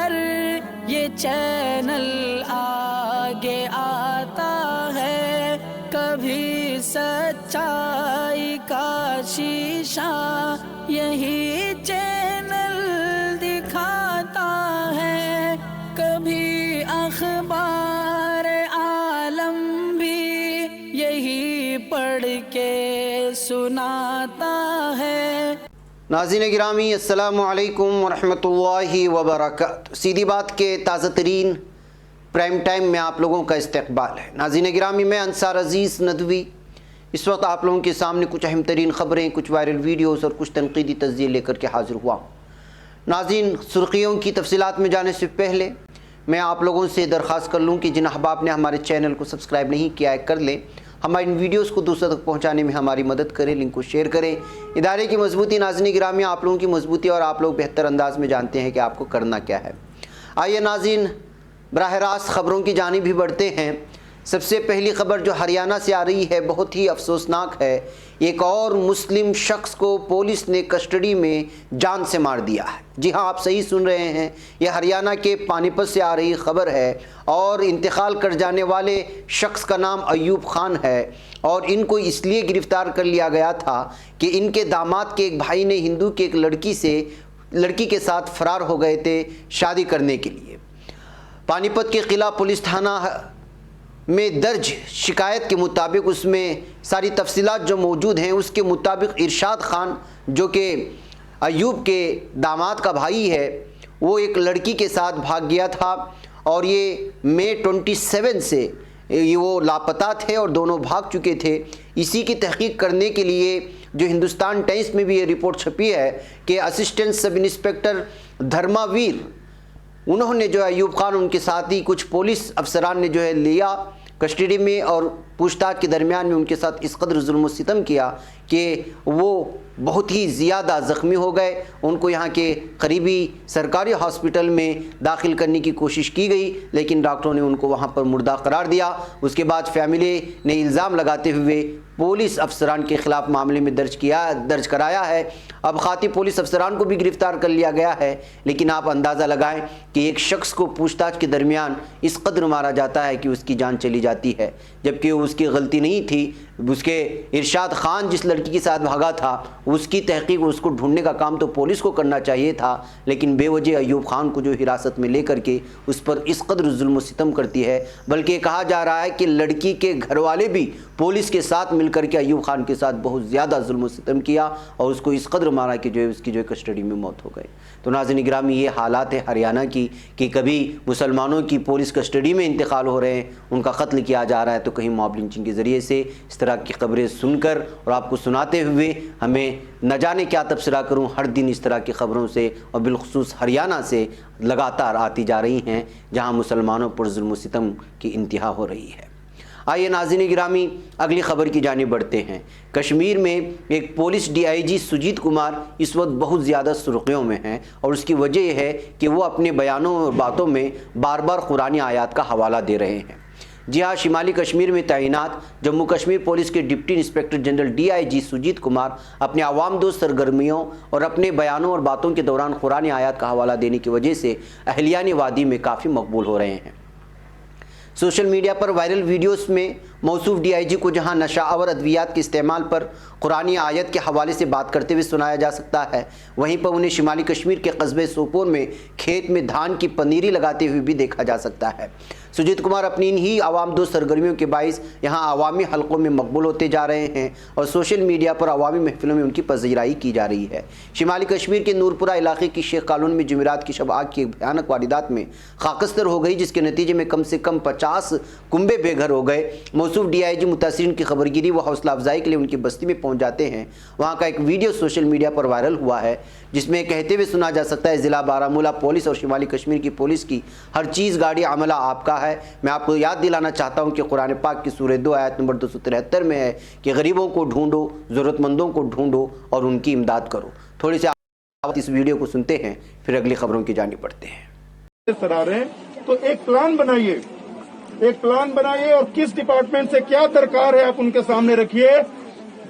اگر یہ چینل آگے آتا ہے، کبھی سچائی کا شیشہ یہی چینل دکھاتا ہے، کبھی اخبار عالم بھی یہی پڑھ کے سناتا ہے۔ ناظرین گرامی السلام علیکم ورحمۃ اللہ وبرکاتہ۔ سیدھی بات کے تازہ ترین پرائم ٹائم میں آپ لوگوں کا استقبال ہے۔ ناظرین گرامی، میں انصار عزیز ندوی اس وقت آپ لوگوں کے سامنے کچھ اہم ترین خبریں، کچھ وائرل ویڈیوز اور کچھ تنقیدی تجزیے لے کر کے حاضر ہوا ہوں۔ ناظرین، سرخیوں کی تفصیلات میں جانے سے پہلے میں آپ لوگوں سے درخواست کر لوں کہ جن احباب نے ہمارے چینل کو سبسکرائب نہیں کیا ہے کر لیں، ہماری ان ویڈیوز کو دوسروں تک پہنچانے میں ہماری مدد کریں، لنک کو شیئر کریں۔ ادارے کی مضبوطی، ناظرین گرامی، آپ لوگوں کی مضبوطی اور آپ لوگ بہتر انداز میں جانتے ہیں کہ آپ کو کرنا کیا ہے۔ آئیے ناظرین براہ راست خبروں کی جانب بھی بڑھتے ہیں۔ سب سے پہلی خبر جو ہریانہ سے آ رہی ہے بہت ہی افسوسناک ہے۔ ایک اور مسلم شخص کو پولیس نے کسٹڈی میں جان سے مار دیا ہے۔ جی ہاں، آپ صحیح سن رہے ہیں، یہ ہریانہ کے پانی پت سے آ رہی خبر ہے اور انتقال کر جانے والے شخص کا نام ایوب خان ہے، اور ان کو اس لیے گرفتار کر لیا گیا تھا کہ ان کے داماد کے ایک بھائی نے ہندو کی ایک لڑکی کے ساتھ فرار ہو گئے تھے شادی کرنے کے لیے۔ پانی پت کے قلعہ پولیس تھانہ میں درج شکایت کے مطابق، اس میں ساری تفصیلات جو موجود ہیں اس کے مطابق، ارشاد خان جو کہ ایوب کے داماد کا بھائی ہے، وہ ایک لڑکی کے ساتھ بھاگ گیا تھا، اور یہ مئی 27 سے وہ لاپتہ تھے اور دونوں بھاگ چکے تھے۔ اسی کی تحقیق کرنے کے لیے جو ہندوستان ٹائمز میں بھی یہ رپورٹ چھپی ہے کہ اسسٹنٹ سب انسپیکٹر دھرما ویر، انہوں نے جو ہے ایوب خان، ان کے ساتھ ہی کچھ پولیس افسران نے جو ہے لیا کسٹڈی میں، اور پوچھ تاچھ کے درمیان میں ان کے ساتھ اس قدر ظلم و ستم کیا کہ وہ بہت ہی زیادہ زخمی ہو گئے۔ ان کو یہاں کے قریبی سرکاری ہاسپٹل میں داخل کرنے کی کوشش کی گئی، لیکن ڈاکٹروں نے ان کو وہاں پر مردہ قرار دیا۔ اس کے بعد فیملی نے الزام لگاتے ہوئے پولیس افسران کے خلاف معاملے میں درج کرایا ہے۔ اب خاطی پولیس افسران کو بھی گرفتار کر لیا گیا ہے، لیکن آپ اندازہ لگائیں کہ ایک شخص کو پوچھ تاچھ کے درمیان اس قدر مارا جاتا ہے کہ اس کی جان چلی جاتی ہے، جبکہ اس کی غلطی نہیں تھی۔ اس کے ارشاد خان جس لڑکی کے ساتھ بھاگا تھا، اس کی تحقیق، اس کو ڈھونڈنے کا کام تو پولیس کو کرنا چاہیے تھا، لیکن بے وجہ ایوب خان کو جو حراست میں لے کر کے اس پر اس قدر ظلم و ستم کرتی ہے۔ بلکہ کہا جا رہا ہے کہ لڑکی کے گھر والے بھی پولیس کے ساتھ مل کر کے ایوب خان کے ساتھ بہت زیادہ ظلم و ستم کیا اور اس کو اس قدر مارا کہ جو ہے اس کی جو ہے کسٹڈی میں موت ہو گئی۔ تو ناظرین گرامی، یہ حالات ہے ہریانہ کی کہ کبھی مسلمانوں کی پولیس کسٹڈی میں انتقال ہو رہے ہیں، ان کا قتل کیا جا رہا ہے، تو کہیں موب لنچنگ کے ذریعے سے۔ اس طرح کی خبریں سن کر اور آپ کو سناتے ہوئے ہمیں نہ جانے کیا تبصرہ کروں، ہر دن اس طرح کی خبروں سے اور بالخصوص ہریانہ سے لگاتار آتی جا رہی ہیں، جہاں مسلمانوں پر ظلم و ستم کی انتہا ہو رہی ہے۔ آئیے ناظرین گرامی اگلی خبر کی جانب بڑھتے ہیں۔ کشمیر میں ایک پولیس DIG سجیت کمار اس وقت بہت زیادہ سرخیوں میں ہیں، اور اس کی وجہ یہ ہے کہ وہ اپنے بیانوں اور باتوں میں بار بار قرآنی آیات کا حوالہ دے رہے ہیں۔ جی ہاں، شمالی کشمیر میں تعینات جموں کشمیر پولیس کے deputy inspector general DIG Sujit Kumar اپنے عوام دوست سرگرمیوں اور اپنے بیانوں اور باتوں کے دوران قرآنی آیات کا حوالہ دینے کی وجہ سے اہلیان وادی میں کافی مقبول ہو رہے ہیں۔ سوشل میڈیا پر وائرل ویڈیوز میں موصوف DIG کو جہاں نشہ آور ادویات کے استعمال پر قرآنی آیت کے حوالے سے بات کرتے ہوئے سنایا جا سکتا ہے، وہیں پر انہیں شمالی کشمیر کے قصبے سوپور میں کھیت میں دھان کی پنیری لگاتے ہوئے بھی دیکھا جا سکتا ہے۔ سجیت کمار اپنی انہی عوام دوست سرگرمیوں کے باعث یہاں عوامی حلقوں میں مقبول ہوتے جا رہے ہیں، اور سوشل میڈیا پر عوامی محفلوں میں ان کی پذیرائی کی جا رہی ہے۔ شمالی کشمیر کے نورپورہ علاقے کی شیخ کالونی میں جمعرات کی شب آگ کی ایک بھیانک واردات میں خاکستر ہو گئی، جس کے نتیجے میں کم سے کم 50 کنبے بے گھر ہو گئے۔ موصوف DIG متاثرین کی خبرگیری و حوصلہ افزائی کے لیے ان کی بستی میں پہنچ جاتے ہیں۔ وہاں کا ایک ویڈیو سوشل میڈیا پر وائرل ہوا ہے، جس میں کہتے ہوئے سنا جا سکتا ہے، ضلع بارہمولہ پولیس اور شمالی کشمیر کی پولیس کی ہر چیز گاڑی عملہ آپ کا ہے۔ میں آپ کو یاد دلانا چاہتا ہوں کہ قرآن پاک کی سورہ 2 آیت نمبر 273 میں ہے کہ غریبوں کو ڈھونڈو، ضرورت مندوں کو ڈھونڈو اور ان کی امداد کرو۔ تھوڑی سی آپ اس ویڈیو کو سنتے ہیں، پھر اگلی خبروں کی جانب بڑھتے ہیں۔ تو ایک پلان بنائیے، ایک پلان بنائیے اور کس ڈپارٹمنٹ سے کیا درکار ہے آپ ان کے سامنے رکھیے۔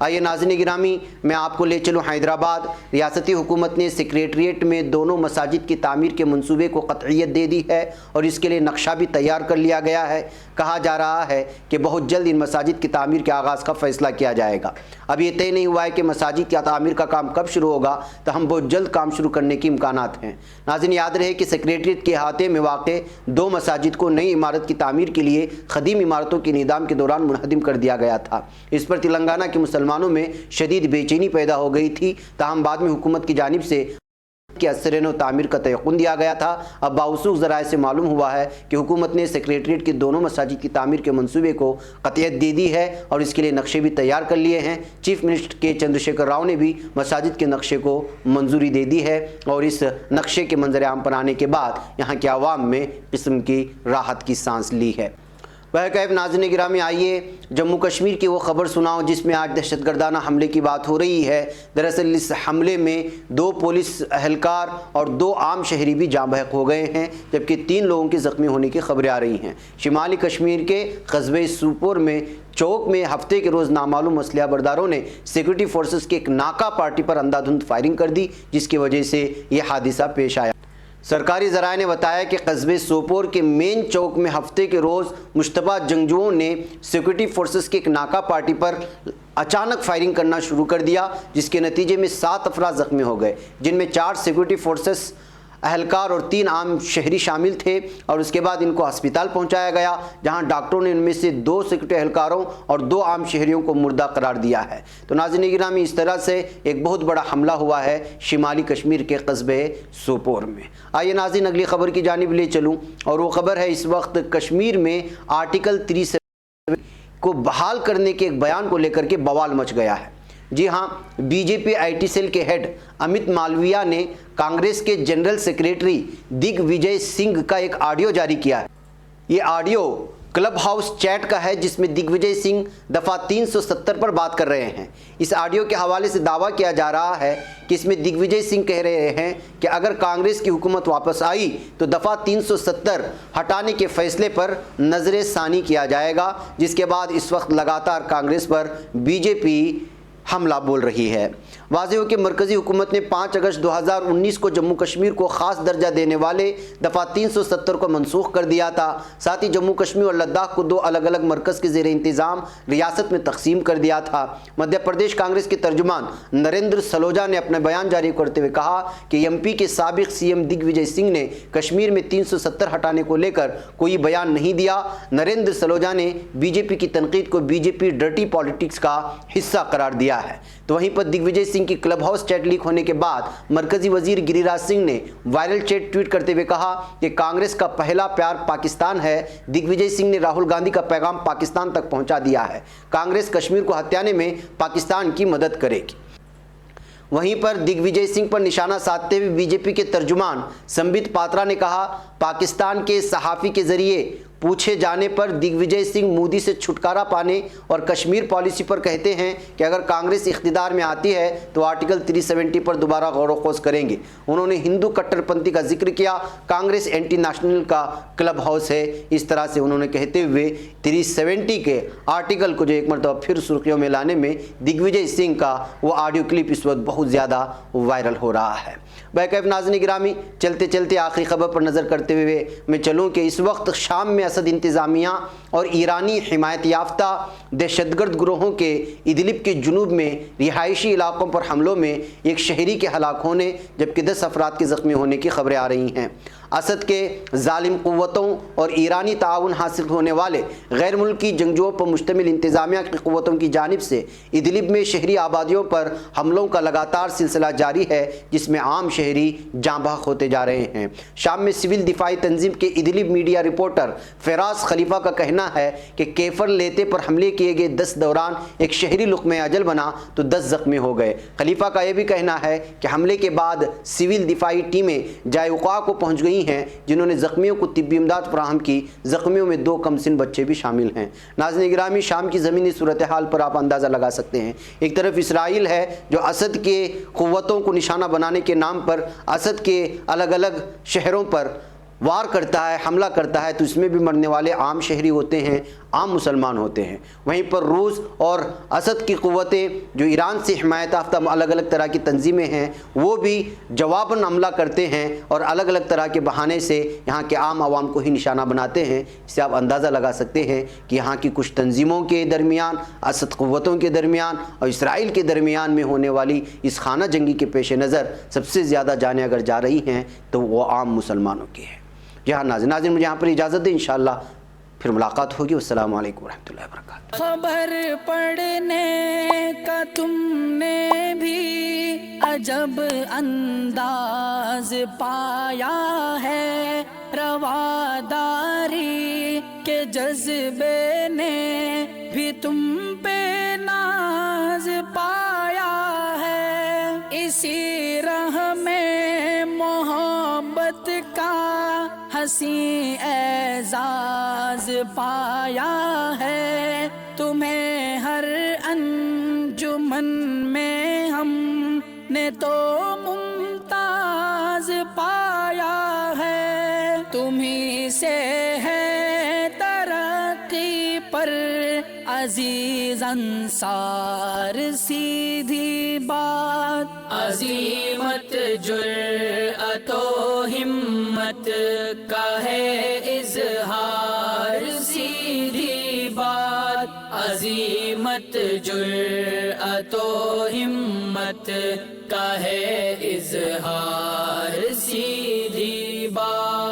آئیے ناظرین گرامی، میں آپ کو لے چلوں حیدرآباد۔ ریاستی حکومت نے سیکریٹریٹ میں دونوں مساجد کی تعمیر کے منصوبے کو قطعیت دے دی ہے اور اس کے لیے نقشہ بھی تیار کر لیا گیا ہے۔ کہا جا رہا ہے کہ بہت جلد ان مساجد کی تعمیر کے آغاز کا فیصلہ کیا جائے گا۔ اب یہ طے نہیں ہوا ہے کہ مساجد کی تعمیر کا کام کب شروع ہوگا، تو ہم بہت جلد کام شروع کرنے کی امکانات ہیں۔ ناظرین یاد رہے کہ سیکریٹریٹ کے احاطے میں واقع دو مساجد کو نئی عمارت کی تعمیر کے لیے قدیم عمارتوں کے انہدام کے دوران منہدم کر دیا گیا تھا۔ اس پر تلنگانہ کے مسلمانوں میں شدید بے چینی پیدا ہو گئی تھی، تاہم بعد میں حکومت کی جانب سے کہ اثر نو تعمیر کا تیقن دیا گیا تھا۔ اب باوثوق ذرائع سے معلوم ہوا ہے کہ حکومت نے سیکریٹریٹ کے دونوں مساجد کی تعمیر کے منصوبے کو قطعیت دے دی ہے اور اس کے لیے نقشے بھی تیار کر لیے ہیں۔ چیف منسٹر کے چندرشیکھر راؤ نے بھی مساجد کے نقشے کو منظوری دے دی ہے اور اس نقشے کے منظر عام پر آنے کے بعد یہاں کے عوام میں قسم کی راحت کی سانس لی ہے۔ بہرکیف ناظرین گرامی، آئیے جموں کشمیر کی وہ خبر سناؤں جس میں آج دہشت گردانہ حملے کی بات ہو رہی ہے۔ دراصل اس حملے میں 2 پولیس اہلکار اور 2 عام شہری بھی جاں بحق ہو گئے ہیں، جبکہ 3 لوگوں کے زخمی ہونے کی خبریں آ رہی ہیں۔ شمالی کشمیر کے قصبے سوپور میں چوک میں ہفتے کے روز نامعلوم اسلحہ برداروں نے سیکورٹی فورسز کے ایک ناکہ پارٹی پر اندھا دھند فائرنگ کر دی، جس کی وجہ سے یہ حادثہ پیش آیا۔ سرکاری ذرائع نے بتایا کہ قصبے سوپور کے مین چوک میں ہفتے کے روز مشتبہ جنگجوؤں نے سیکورٹی فورسز کے ایک ناکہ پارٹی پر اچانک فائرنگ کرنا شروع کر دیا، جس کے نتیجے میں 7 افراد زخمی ہو گئے، جن میں 4 سیکورٹی فورسز اہلکار اور 3 عام شہری شامل تھے، اور اس کے بعد ان کو ہسپتال پہنچایا گیا، جہاں ڈاکٹروں نے ان میں سے 2 سیکورٹی اہلکاروں اور 2 عام شہریوں کو مردہ قرار دیا ہے۔ تو ناظرین گرامی، اس طرح سے ایک بہت بڑا حملہ ہوا ہے شمالی کشمیر کے قصبے سوپور میں۔ آئیے ناظرین اگلی خبر کی جانب لے چلوں، اور وہ خبر ہے اس وقت کشمیر میں آرٹیکل 370 کو بحال کرنے کے ایک بیان کو لے کر کے بوال مچ گیا ہے۔ جی ہاں، B J P I T cell کے ہیڈ امت مالویہ نے کانگریس کے جنرل سیکریٹری دگ وجے سنگھ کا ایک آڈیو جاری کیا ہے۔ یہ آڈیو کلب ہاؤس چیٹ کا ہے، جس میں دگ وجے سنگھ دفعہ 370 پر بات کر رہے ہیں۔ اس آڈیو کے حوالے سے دعویٰ کیا جا رہا ہے کہ اس میں دگ وجے سنگھ کہہ رہے ہیں کہ اگر کانگریس کی حکومت واپس آئی تو دفعہ 370 ہٹانے کے فیصلے پر نظر ثانی کیا جائے گا، جس کے بعد اس وقت لگاتار کانگریس پر بی جے پی حملہ بول رہی ہے۔ واضح ہو کہ مرکزی حکومت نے 5 اگست 2019 کو جموں کشمیر کو خاص درجہ دینے والے دفعہ 370 کو منسوخ کر دیا تھا۔ ساتھ ہی جموں کشمیر اور لداخ کو 2 الگ الگ مرکز کے زیر انتظام ریاست میں تقسیم کر دیا تھا۔ مدھیہ پردیش کانگریس کے ترجمان نریندر سلوجا نے اپنا بیان جاری کرتے ہوئے کہا کہ ایم پی کے سابق سی ایم دگ وجے سنگھ نے کشمیر میں 370 ہٹانے کو لے کر کوئی بیان نہیں دیا۔ نریندر سلوجا نے بی جے پی کی تنقید کو be J P dirty politics کا حصہ قرار دیا ہے۔ تو وہیں پر دگ وجے سنگھ کی کلب ہاؤس چیٹ لیک ہونے کے بعد مرکزی وزیر گری راج سنگھ نے وائرل چیٹ ٹویٹ کرتے ہوئے کہا کہ کانگریس کا پہلا پیار پاکستان ہے۔ دگ وجے سنگھ نے راہل گاندھی کا پیغام پاکستان تک پہنچا دیا ہے۔ کانگریس کشمیر کو ہتھیانے میں پاکستان کی مدد کرے گی۔ وہیں پر دگ وجے سنگھ پر نشانہ سادھتے ہوئے بی جے پی کے ترجمان سمبت پاترا نے کہا، پاکستان کے صحافی کے ذریعے پوچھے جانے پر دگ وجے سنگھ مودی سے چھٹکارا پانے اور کشمیر پالیسی پر کہتے ہیں کہ اگر کانگریس اقتدار میں آتی ہے تو آرٹیکل 370 پر دوبارہ غور و خوض کریں گے۔ انہوں نے ہندو کٹر پنتھی کا ذکر کیا، کانگریس اینٹی نیشنل کا کلب ہاؤس ہے، اس طرح سے انہوں نے کہتے ہوئے 370 کے آرٹیکل کو جو ایک مرتبہ پھر سرخیوں میں لانے میں دگ وجے سنگھ کا وہ آڈیو کلپ اس وقت بہت زیادہ وائرل ہو رہا ہے۔ بہرکیف ناظرین گرامی، چلتے چلتے آخری خبر پر نظر کرتے ہوئے میں چلوں کہ اس وقت شام میں اسد انتظامیہ اور ایرانی حمایت یافتہ دہشت گرد گروہوں کے ادلب کے جنوب میں رہائشی علاقوں پر حملوں میں ایک شہری کے ہلاک ہونے جبکہ 10 افراد کے زخمی ہونے کی خبریں آ رہی ہیں۔ اسد کے ظالم قوتوں اور ایرانی تعاون حاصل ہونے والے غیر ملکی جنگجوؤں پر مشتمل انتظامیہ کی قوتوں کی جانب سے ادلب میں شہری آبادیوں پر حملوں کا لگاتار سلسلہ جاری ہے، جس میں عام شہری جاں بحق ہوتے جا رہے ہیں۔ شام میں سول دفاعی تنظیم کے ادلب میڈیا رپورٹر فراز خلیفہ کا کہنا ہے کہ کیفر لیتے پر حملے کیے گئے 10 دوران ایک شہری لقمہ اجل بنا تو 10 زخمی ہو گئے۔ خلیفہ کا یہ بھی کہنا ہے کہ حملے کے بعد سول دفاعی ٹیمیں جائے وقوع کو پہنچ گئی ہیں، جنہوں نے زخمیوں کو طبی امداد فراہم کی۔ زخمیوں میں 2 کمسن بچے بھی شامل ہیں۔ ناظرین گرامی، شام کی زمینی صورتحال پر آپ اندازہ لگا سکتے ہیں۔ ایک طرف اسرائیل ہے جو اسد کے قوتوں کو نشانہ بنانے کے نام پر اسد کے الگ الگ شہروں پر وار کرتا ہے، حملہ کرتا ہے، تو اس میں بھی مرنے والے عام شہری ہوتے ہیں، عام مسلمان ہوتے ہیں۔ وہیں پر روس اور اسد کی قوتیں جو ایران سے حمایت یافتہ الگ الگ طرح کی تنظیمیں ہیں وہ بھی جواباً حملہ کرتے ہیں اور الگ الگ طرح کے بہانے سے یہاں کے عام عوام کو ہی نشانہ بناتے ہیں۔ اس سے آپ اندازہ لگا سکتے ہیں کہ یہاں کی کچھ تنظیموں کے درمیان، اسد قوتوں کے درمیان اور اسرائیل کے درمیان میں ہونے والی اس خانہ جنگی کے پیش نظر سب سے زیادہ جانیں اگر جا رہی ہیں تو وہ عام مسلمانوں کی ہے۔ جہاں ناظرین مجھے یہاں پر اجازت دیں، انشاءاللہ پھر ملاقات ہوگی۔ والسلام علیکم ورحمۃ اللہ وبرکاتہ۔ خبر پڑھنے کا تم نے بھی عجب انداز پایا ہے، رواداری کے جذبے نے بھی تم پہ ناز پایا ہے، اسی راہ میں محبت کا حسین اعزاز پایا ہے، تمہیں ہر انجمن میں ہم نے تو ممتاز پایا ہے، تمہیں سے ہے ترقی پر عزیز انصار، سیدھی بات عظیمت جرأت و ہمت کا ہے اظہار، سیدھی بات عظیمت جرأت و ہمت کا ہے اظہار، سیدھی بات۔